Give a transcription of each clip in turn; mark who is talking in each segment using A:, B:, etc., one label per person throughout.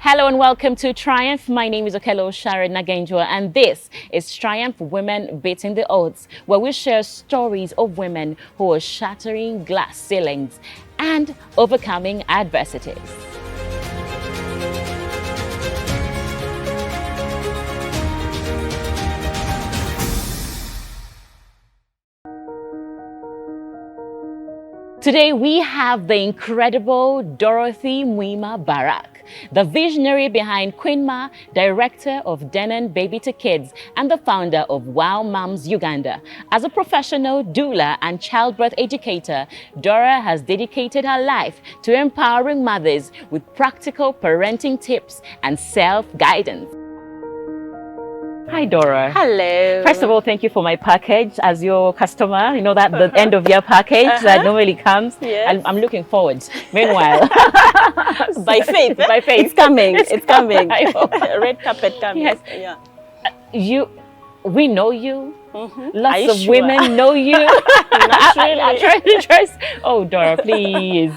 A: Hello and welcome to Triumph. My name is Okello Sharon Nagenjwa and this is Triumph Women Beating the Odds, where we share stories of women who are shattering glass ceilings and overcoming adversities. Today we have the incredible Dorothy Mwima Barrak, the visionary behind Queen Ma, director of Dennan Baby To Kids, and the founder of Wow Moms Uganda. As a professional doula and childbirth educator, Dora has dedicated her life to empowering mothers with practical parenting tips and self-guidance. Hi, Dora.
B: Hello.
A: First of all, thank you for my package as your customer. You know that the end of year package that normally comes.
B: Yes.
A: I'm looking forward. Meanwhile,
B: by faith,
A: by faith,
B: it's coming. It's coming.
A: I hope.
B: Red carpet coming.
A: Yes.
B: Yeah.
A: We know you. Lots of
B: sure?
A: women know you.
B: Not really.
A: I'm trying to trust. Oh, Dora, please.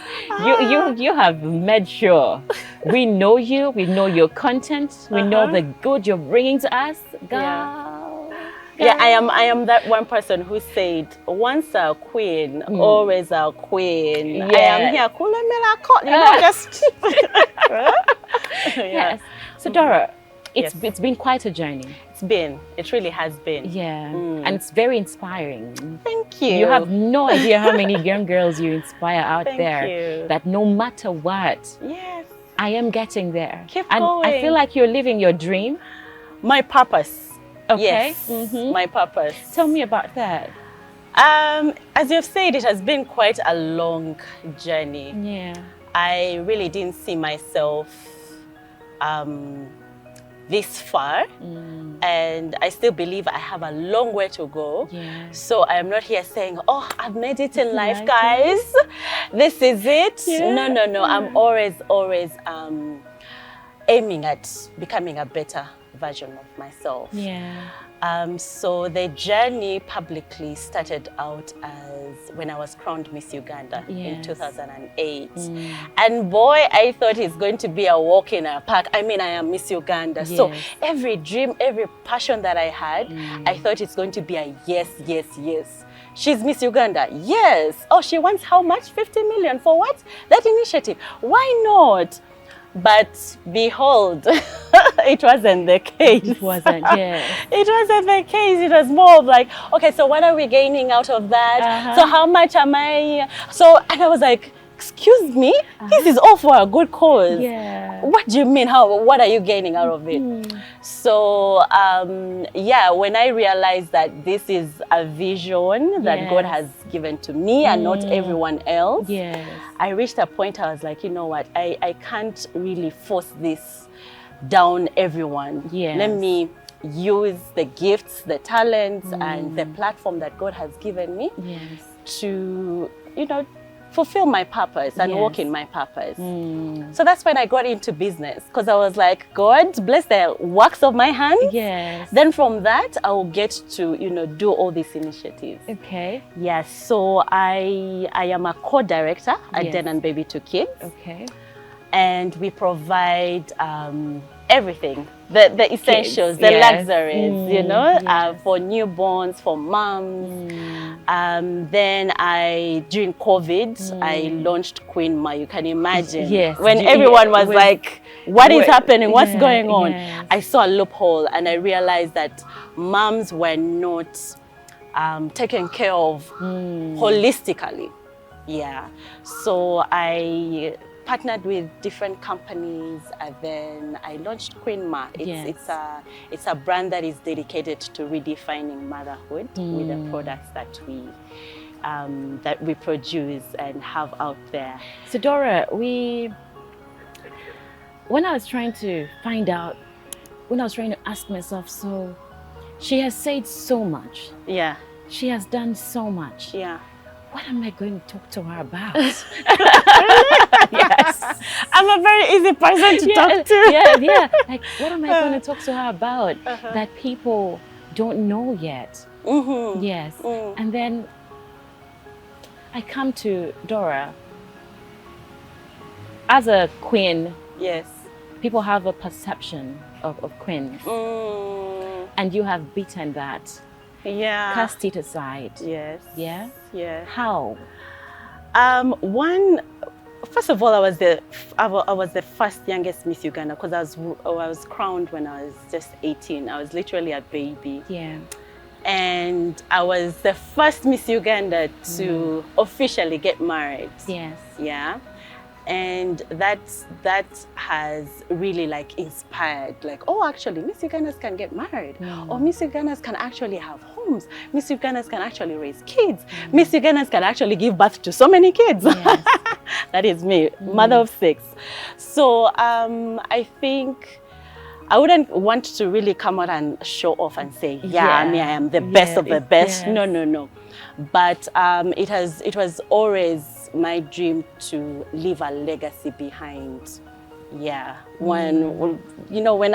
A: You have made sure we know you. We know your content. We know the good you're bringing to us. Girl.
B: Yeah, I am that one person who said, once a queen, always a queen.
A: Yeah.
B: I am here, you know, just
A: Yes. So Dora, it's been quite a journey.
B: It really has been.
A: Yeah. And it's very inspiring.
B: Thank you.
A: You have no idea how many young girls you inspire out
B: Thank
A: there.
B: you.
A: That no matter what,
B: Yes.
A: I am getting there.
B: Keep
A: and
B: going.
A: I feel like you're living your dream.
B: My purpose.
A: Okay.
B: Yes. My purpose.
A: Tell me about that.
B: As you've said, it has been quite a long journey.
A: Yeah.
B: I really didn't see myself this far, and I still believe I have a long way to go.
A: Yeah.
B: So I am not here saying, oh, I've made it in life, guys. This is it.
A: Yeah.
B: No. I'm always aiming at becoming a better version of myself.
A: Yeah.
B: So the journey publicly started out as when I was crowned Miss Uganda in 2008. And boy, I thought it's going to be a walk in a park. I mean, I am Miss Uganda.
A: Yes.
B: So every dream, every passion that I had, I thought it's going to be a yes. She's Miss Uganda. Yes. Oh, she wants how much? 50 million. For what? That initiative. Why not? But behold, it wasn't the case.
A: It wasn't, yeah.
B: It wasn't the case. It was more of like, okay, so what are we gaining out of that? So how much am I? So, and I was like, excuse me, this is all for a good cause.
A: Yeah.
B: What do you mean? What are you gaining out of it? So, yeah, when I realized that this is a vision that God has given to me and not everyone else, I reached a point I was like, you know what, I can't really force this down everyone. Let me use the gifts, the talents, and the platform that God has given me to, you know, fulfill my purpose and walk in my purpose. So that's when I got into business, because I was like, God, bless the works of my hands. Then from that, I will get to, you know, do all these initiatives.
A: Okay.
B: Yes. So I am a co-director at Dennan Baby To Kids.
A: Okay.
B: And we provide everything, the essentials, the luxuries, you know, for newborns, for moms. Then during COVID, I launched Queen Ma. You can imagine. When everyone was like, what is happening? What's going on? I saw a loophole and I realized that moms were not taken care of holistically. So I partnered with different companies, and then I launched Queen Ma. It's a brand that is dedicated to redefining motherhood with the products that we produce and have out there.
A: So Dora, when I was trying to find out, when I was trying to ask myself, so she has said so much. She has done so much. What am I going to talk to her about? Yes.
B: I'm a very easy person to talk to.
A: Like, what am I going to talk to her about that people don't know yet? Yes. And then I come to Dora as a queen.
B: Yes.
A: people have a perception of queens, and you have beaten that.
B: Yeah.
A: Cast it aside.
B: Yes.
A: Yeah?
B: Yeah.
A: How?
B: First of all, I was the first youngest Miss Uganda, because I was crowned when I was just 18. I was literally a baby.
A: Yeah.
B: And I was the first Miss Uganda to officially get married.
A: Yes.
B: Yeah. And that has really like inspired, like, oh, actually Miss Ugandas can get married, or Miss Ugandas can actually have homes, Miss Ugandas can actually raise kids, Miss Ugandas can actually give birth to so many kids. Yes. That is me, mother of 6. So I think I wouldn't want to really come out and show off and say, I am the best of the best. Yes. No. But it was always my dream to leave a legacy behind. Yeah. When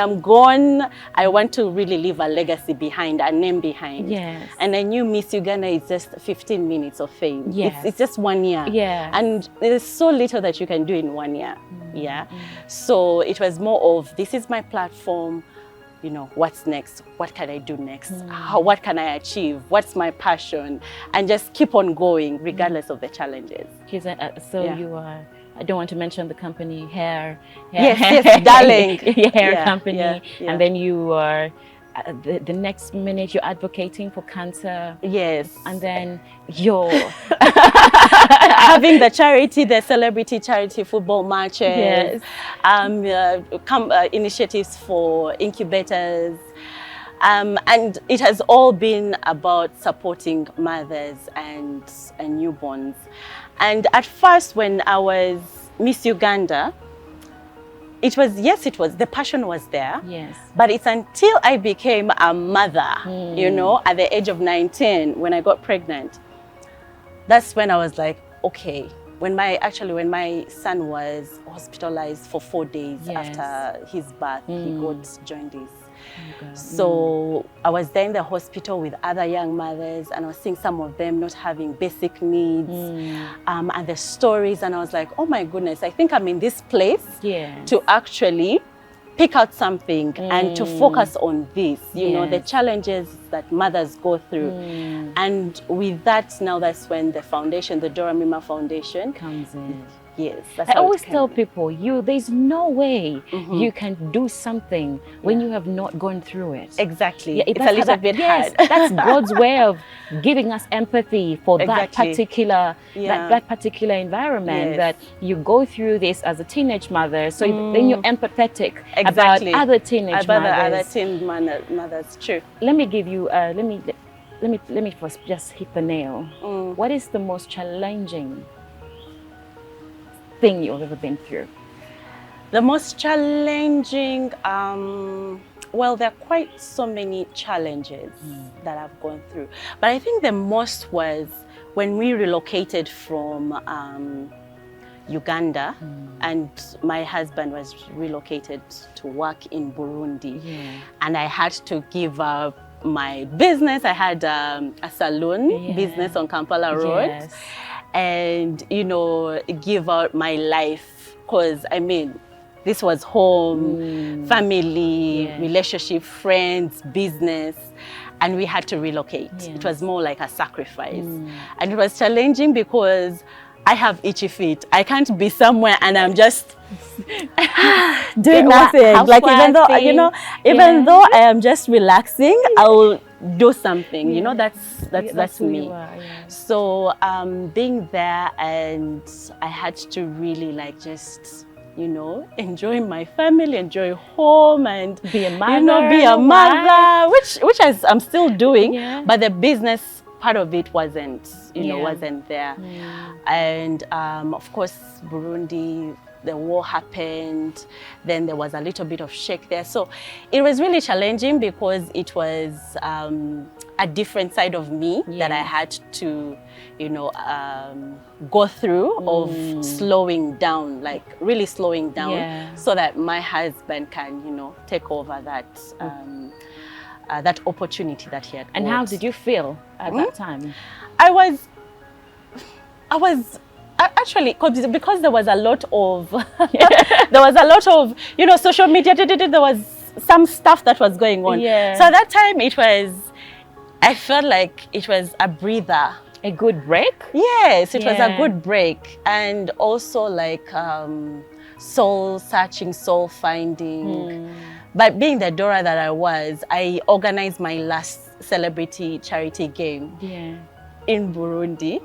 B: I'm gone, I want to really leave a legacy behind, a name behind. Yes. And I knew Miss Uganda is just 15 minutes of fame. Yes. It's just 1 year. Yeah. And there's so little that you can do in 1 year. Yeah. So it was more of, this is my platform. What's next? What can I do next? What can I achieve? What's my passion? And just keep on going regardless of the challenges.
A: You are, I don't want to mention the company, hair
B: yes, darling.
A: hair company. Yeah. And then you are, the next minute you're advocating for cancer. Yes. And then you're
B: having the celebrity charity football matches. Yes. Initiatives for incubators. And it has all been about supporting mothers and newborns. And at first, when I was Miss Uganda, the passion was there. Yes. But it's until I became a mother, at the age of 19, when I got pregnant, that's when I was like, okay, when my son was hospitalized for 4 days after his birth, he got jaundice. So I was there in the hospital with other young mothers, and I was seeing some of them not having basic needs, and the stories, and I was like, oh my goodness, I think I'm in this place to actually pick out something and to focus on this, the challenges that mothers go through. And with that, now that's when the foundation, the Dorothy Mwima Foundation, comes in. Yes,
A: I always tell people, there's no way you can do something when you have not gone through it.
B: Exactly. Yeah, it's a little bit hard.
A: That's God's way of giving us empathy for that particular environment, that you go through this as a teenage mother. So then you're empathetic about other teenage
B: mothers. True.
A: Let me give you. Let me first just hit the nail. What is the most challenging thing you've ever been through?
B: The most challenging, well, there are quite so many challenges that I've gone through. But I think the most was when we relocated from Uganda, and my husband was relocated to work in Burundi. And I had to give up my business. I had a salon business on Kampala Road. And, give out my life, because, this was home, family, relationship, friends, business, and we had to relocate. It was more like a sacrifice. And it was challenging because I have itchy feet. I can't be somewhere and I'm just doing nothing. Like, even though I am just relaxing, I will do something. That's me. So being there, and I had to really just enjoy my family, enjoy home, and
A: be a mother,
B: which I'm still doing, but the business part of it wasn't there. And of course, Burundi, the war happened, then there was a little bit of shake there. So it was really challenging because it was a different side of me that I had to, go through, of slowing down, like really slowing down, so that my husband can, take over that that opportunity that he had.
A: And how did you feel at that time?
B: I was Actually, because there was a lot of, you know, social media. There was some stuff that was going on.
A: Yeah.
B: So at that time, I felt like it was a breather.
A: A good break?
B: Yes, it was a
A: Yeah.
B: good break, and also like soul searching, soul finding. But being the Dora that I was, I organized my last celebrity charity game in Burundi.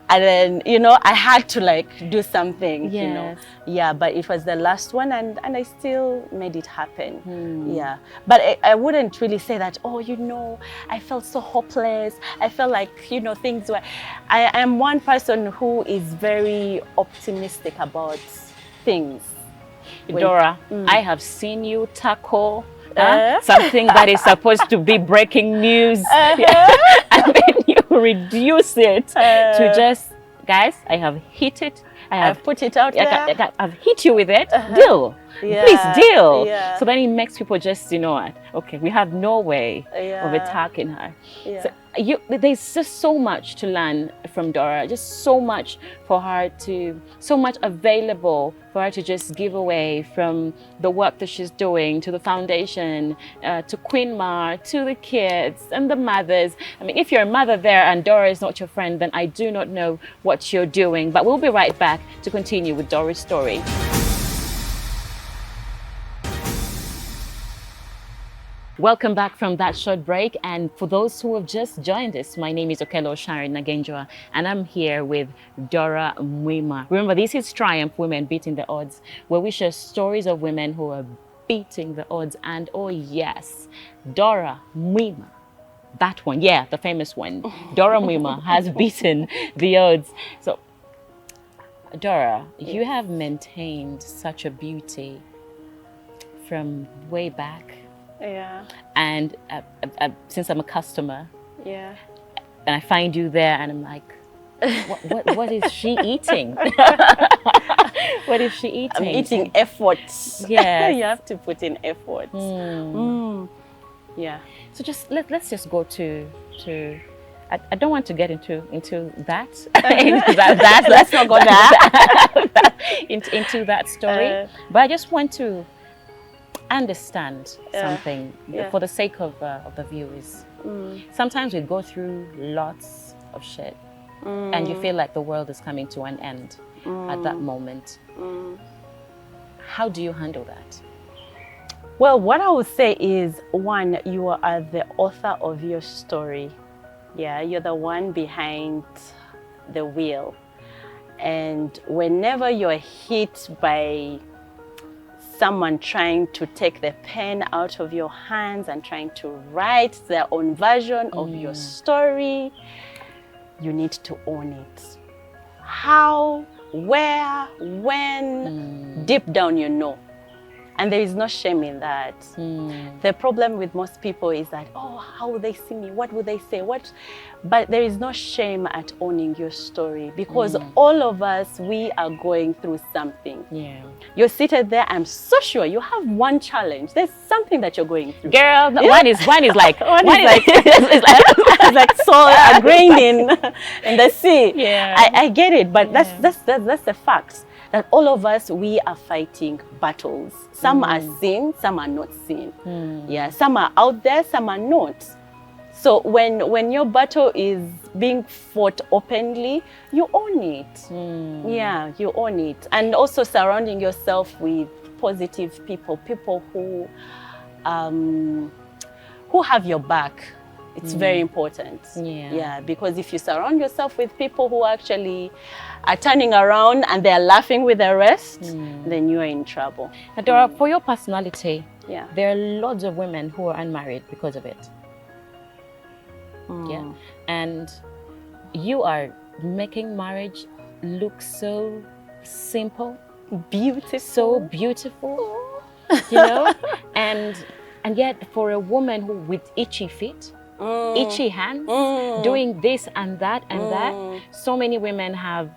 B: And then, you know, I had to like do something, you know. Yeah, but it was the last one, and I still made it happen. Yeah, but I wouldn't really say that, oh, you know, I felt so hopeless. I felt like, you know, things were... I am one person who is very optimistic about things.
A: Dora, I have seen you tackle something that is supposed to be breaking news. And then you reduce it to just, guys, I have hit it.
B: I've put it out there.
A: I've hit you with it. Deal. Please deal. So then it makes people just, you know what, okay, we have no way of attacking her. So there's just so much to learn from Dora, just so much for her to, so much available for her to just give away, from the work that she's doing to the foundation, to Queen Ma, to the kids and the mothers. I mean, if you're a mother there and Dora is not your friend, then I do not know what you're doing. But we'll be right back to continue with Dora's story. Welcome back from that short break, and for those who have just joined us, my name is Okello Sharon Nagenjwa, and I'm here with Dora Mwima. Remember, this is Triumph Women Beating the Odds, where we share stories of women who are beating the odds. And oh yes, Dora Mwima, that one, yeah, the famous one, Dora Mwima has beaten the odds. So, Dora, you have maintained such a beauty from way back.
B: Yeah.
A: And since I'm a customer,
B: yeah,
A: and I find you there, and I'm like, what is she eating? What is she eating?
B: I'm eating efforts.
A: Yeah,
B: you have to put in efforts. Yeah.
A: So just let's just go to. I don't want to get into that. Let's not go into that story. But I just want to understand something for the sake of the viewers. Sometimes we go through lots of shit, and you feel like the world is coming to an end at that moment. How do you handle that?
B: Well, what I would say is, one, you are the author of your story. Yeah, you're the one behind the wheel. And whenever you're hit by someone trying to take the pen out of your hands and trying to write their own version of your story, you need to own it. How, where, when, deep down you know. And there is no shame in that. The problem with most people is that, oh, how will they see me? What will they say? But there is no shame at owning your story, because all of us, we are going through something. Yeah. You're seated there, I'm so sure you have one challenge. There's something that you're going through.
A: Girl, one is like
B: it's like so ingrained in the sea. Yeah. I get it, but that's the fact. That all of us, we are fighting battles. Some are seen, some are not seen. Yeah, some are out there, some are not. So when your battle is being fought openly, you own it. Yeah, you own it. And also surrounding yourself with positive people, people who have your back. It's very important. Yeah, because if you surround yourself with people who actually are turning around and they're laughing with the rest, then you're in trouble.
A: Now, Dora, for your personality, there are lots of women who are unmarried because of it. Yeah, and you are making marriage look so simple,
B: beautiful,
A: so beautiful, you know, and yet for a woman who with itchy feet, itchy hands, doing this and that and that, so many women have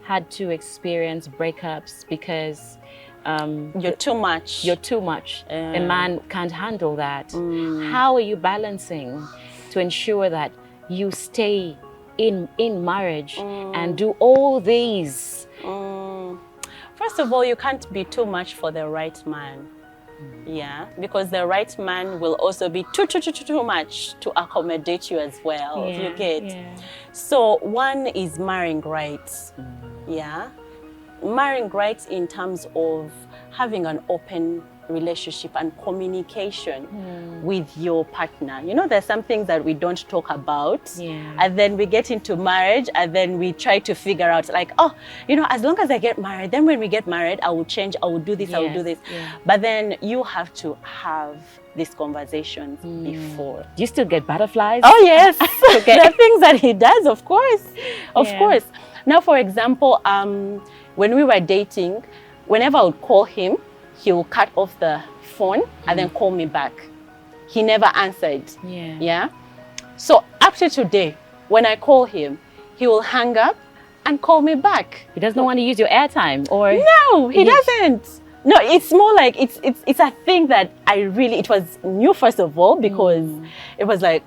A: had to experience breakups because
B: you're too much.
A: You're too much. A man can't handle that. How are you balancing to ensure that you stay in marriage and do all these?
B: First of all, you can't be too much for the right man. Yeah, because the right man will also be too much to accommodate you as well.
A: Yeah,
B: You get?
A: yeah.
B: So one is marrying right. Yeah, marrying right in terms of having an open relationship and communication with your partner. You know, there's some things that we don't talk about, and then we get into marriage, and then we try to figure out, like, oh, you know, as long as I get married, then when we get married, I will change, I will do this, I will do this. But then you have to have these conversations before.
A: Do you still get butterflies?
B: Oh yes.
A: Okay.
B: There are things that he does, of course. Of course. Now, for example, when we were dating, whenever I would call him, he will cut off the phone and then call me back. He never answered. Yeah. So up to today, when I call him, he will hang up and call me back.
A: He doesn't want to use your airtime, or?
B: No, he doesn't. No, it's more like it's a thing that it was new, first of all, because it was like,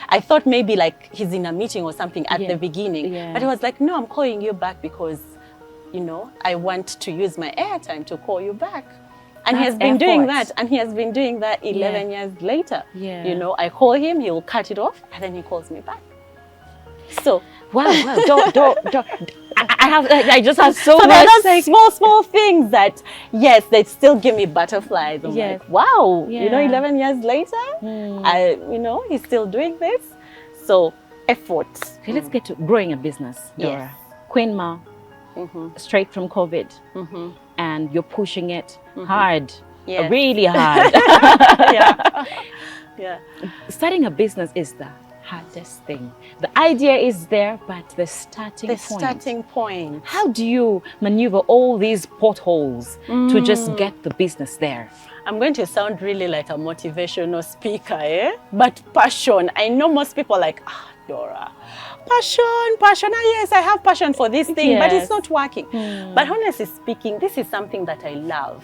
B: I thought maybe like he's in a meeting or something at the beginning. But he was like, no, I'm calling you back because, you know, I want to use my airtime to call you back. And he has been doing that. And he has been doing that 11 years later. You know, I call him, he will cut it off, and then he calls me back. So,
A: wow, I just have so
B: there
A: much.
B: are those small things that, yes, they still give me butterflies. I'm like, wow, you know, 11 years later, you know, he's still doing this. So, effort.
A: Okay, let's get to growing a business, Dora. Queen Ma, straight from COVID, and you're pushing it hard, really hard. Starting a business is the hardest thing. The idea is there, but the starting point. How do you maneuver all these potholes to just get the business there?
B: I'm going to sound really like a motivational speaker, but passion. I know most people are like, Dora, passion. Yes, I have passion for this thing, but it's not working. But honestly speaking, this is something that I love.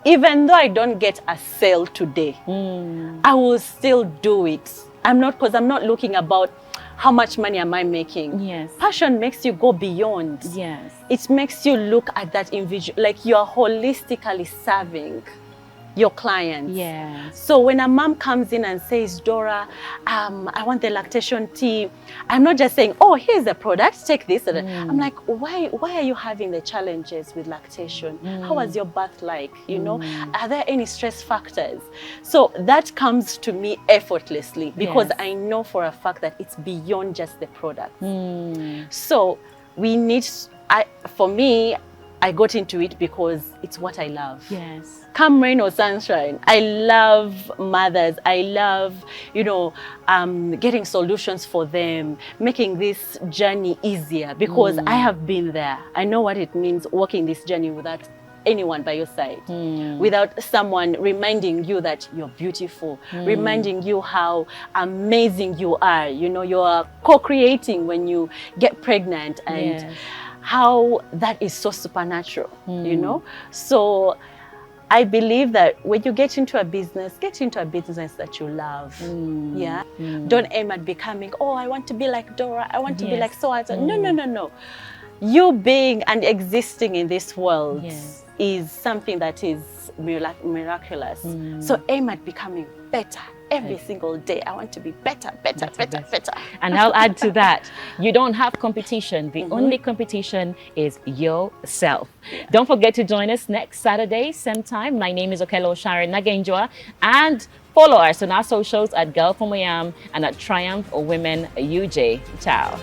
B: Even though I don't get a sale today, I will still do it. I'm not looking about how much money am I making. Passion makes you go beyond. It makes you look at that individual, like you are holistically serving your clients. So when a mom comes in and says, Dora, I want the lactation tea, I'm not just saying, oh, here's the product, take this. I'm like, why are you having the challenges with lactation? How was your birth like? You know, are there any stress factors? So that comes to me effortlessly because I know for a fact that it's beyond just the product. So we need, for me, I got into it because it's what I love. Come rain or sunshine, I love mothers. I love, you know, getting solutions for them, making this journey easier because I have been there. I know what it means walking this journey without anyone by your side, without someone reminding you that you're beautiful, reminding you how amazing you are. You know, you are co-creating when you get pregnant and how that is so supernatural, you know? So I believe that when you get into a business that you love. Don't aim at becoming, oh, I want to be like Dora, I want to be like so-and-so. No. You being and existing in this world is something that is miraculous. So aim at becoming better. Every single day, I want to be better.
A: And I'll add to that, you don't have competition. The only competition is yourself. Don't forget to join us next Saturday, same time. My name is Okello Sharon Nagenjwa, and follow us on our socials at Girl from Miami and at Triumph Women UJ. Ciao.